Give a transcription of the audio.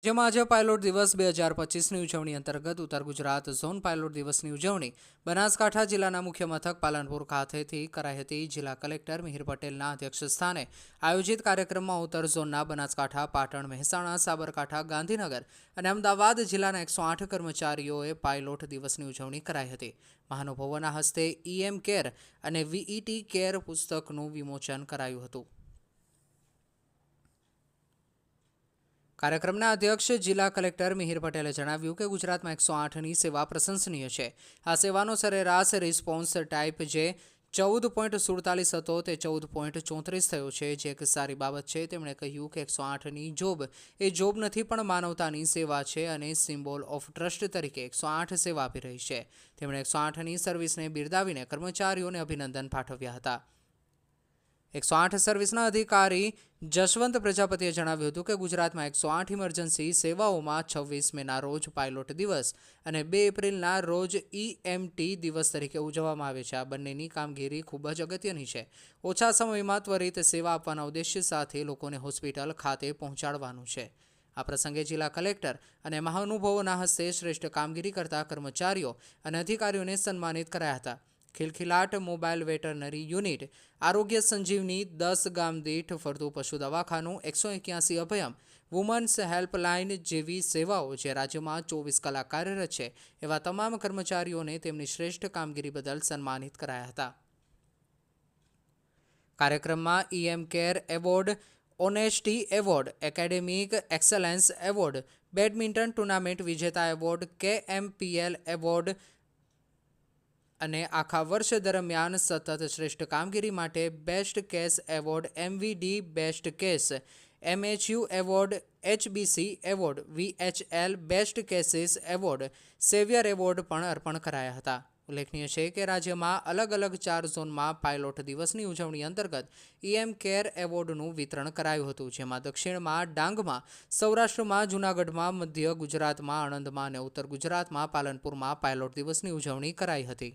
જેમાં આજે પાયલોટ દિવસ 2025ની ઉજવણી અંતર્ગત ઉત્તર ગુજરાત ઝોન પાયલોટ દિવસની ઉજવણી બનાસકાંઠા જિલ્લાના મુખ્ય મથક પાલનપુર ખાતેથી કરાઈ હતી। જિલ્લા કલેક્ટર મિહિર પટેલના અધ્યક્ષસ્થાને આયોજિત કાર્યક્રમમાં ઉત્તર ઝોનના બનાસકાંઠા, પાટણ, મહેસાણા, સાબરકાંઠા, ગાંધીનગર અને અમદાવાદ જિલ્લાના 108 કર્મચારીઓએ પાયલોટ દિવસની ઉજવણી કરાઈ હતી। મહાનુભાવોના હસ્તે ઈએમ કેર અને વીઈટી કેર પુસ્તકનું વિમોચન કરાયું હતું। કાર્યક્રમના અધ્યક્ષ જિલ્લા કલેક્ટર મિહિર પટેલે જણાવ્યું કે ગુજરાતમાં 108ની સેવા પ્રશંસનીય છે। આ સેવાનો સરેરાશ રિસ્પોન્સ ટાઈપ જે 14.47 હતો તે 14.34 થયો છે, જે એક સારી બાબત છે। તેમણે કહ્યું કે 108ની જોબ એ જોબ નથી પણ માનવતાની સેવા છે અને સિમ્બોલ ઓફ ટ્રસ્ટ તરીકે 108 સેવા આપી રહી છે। તેમણે 108ની સર્વિસને બિરદાવીને કર્મચારીઓને અભિનંદન પાઠવ્યા હતા। 108 સર્વિસના અધિકારી જશવંત પ્રજાપતિએ જણાવ્યું હતું કે ગુજરાતમાં 108 ઇમરજન્સી સેવાઓમાં 26 મેના રોજ પાયલોટ દિવસ અને 2 એપ્રિલના રોજ ઈએમટી દિવસ તરીકે ઉજવવામાં આવે છે। આ બંનેની કામગીરી ખૂબ જ અગત્યની છે। ઓછા સમયમાં ત્વરિત સેવા આપવાના ઉદ્દેશ્ય સાથે લોકોને હોસ્પિટલ ખાતે પહોંચાડવાનું છે। આ પ્રસંગે જિલ્લા કલેક્ટર અને મહાનુભાવોના હસ્તે શ્રેષ્ઠ કામગીરી કરતા કર્મચારીઓ અને અધિકારીઓને સન્માનિત કરાયા હતા। ખિલખિલાટ મોબાઈલ વેટરનરી યુનિટ, આરોગ્ય સંજીવની, 10 ગામ દીઠ ફરતું પશુ દવાખાનું, 181 અભયમ, વુમન્સ હેલ્પલાઇન જેવી સેવાઓ જે રાજ્યમાં 24 કલાક કાર્યરત છે, એવા તમામ કર્મચારીઓને તેમની શ્રેષ્ઠ કામગીરી બદલ સન્માનિત કરાયા હતા। કાર્યક્રમમાં EM care award, honesty award, academic excellence award, badminton tournament વિજેતા એવોર્ડ, કેએમપીએલ એવોર્ડ અને આખા વર્ષ દરમિયાન સતત શ્રેષ્ઠ કામગીરી માટે best case award, MVD best case, MHU award, HBC award, VHL best cases award, saviour award પણ અર્પણ કરાયા હતા। ઉલ્લેખનીય છે કે રાજ્યમાં અલગ અલગ 4 ઝોનમાં પાયલોટ દિવસની ઉજવણી અંતર્ગત ઈએમ કેર એવોર્ડનું વિતરણ કરાયું હતું, જેમાં દક્ષિણમાં ડાંગમાં, સૌરાષ્ટ્રમાં જૂનાગઢમાં, મધ્ય ગુજરાતમાં આણંદમાં અને ઉત્તર ગુજરાતમાં પાલનપુરમાં પાયલોટ દિવસની ઉજવણી કરાઈ હતી।